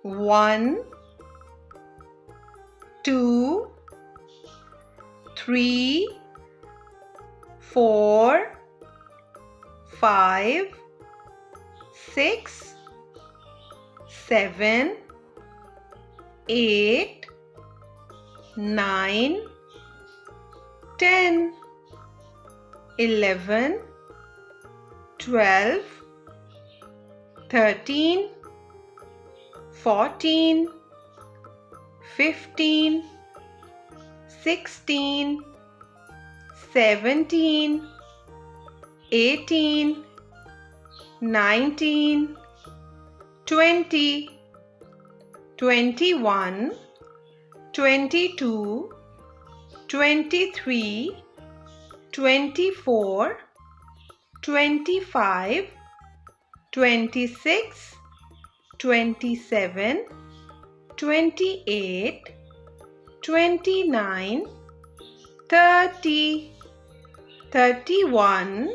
1, 2, 3, 4, 5, 6, 7, 8, 9, 10, 11, 12, 13, 14, 15, 16, 17, 18, 19, 20, 21, 22, 23, 24, 25, 26, 27, 28, 29, 30, 31,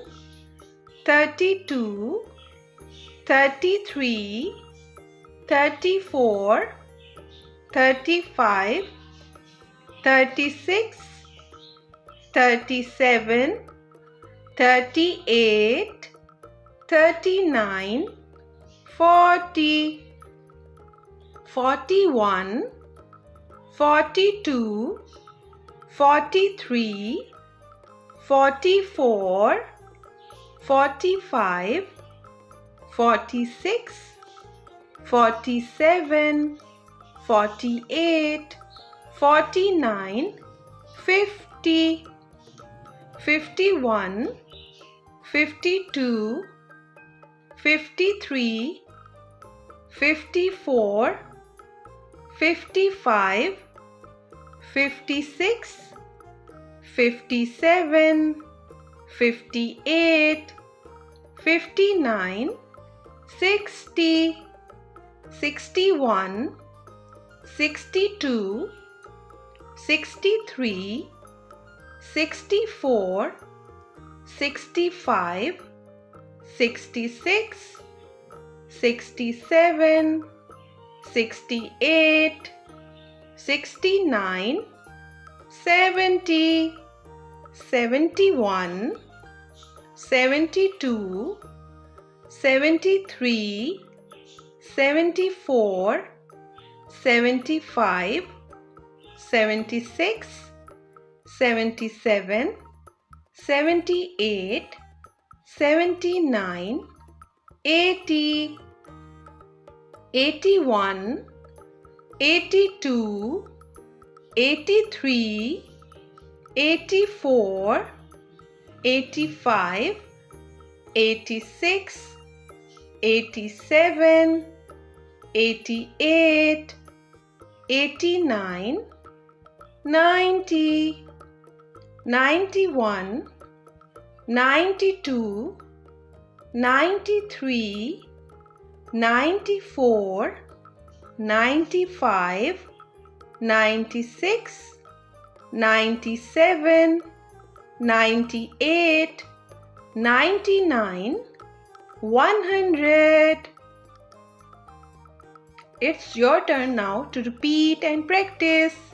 32, 33, 34, 35, 36, 37, 38, 39, 40, 41, 42, 43, 44, 45, 46, 47, 48, 49, 50, 51, 52, 53, 54, 55, 56, 57, 58, 59, 60, 61, 62, 63, 64, 65, 66, 67, 68, 69, 70, 71, 72, 73, 74, 75, 76, 77, 78, 79, 80, 81, 82, 83, 84, 85, 86, 87, 88, 89, 90, 91, 92, 93, 94, 95, 96, 97, 98, 99, 100. It's your turn now to repeat and practice.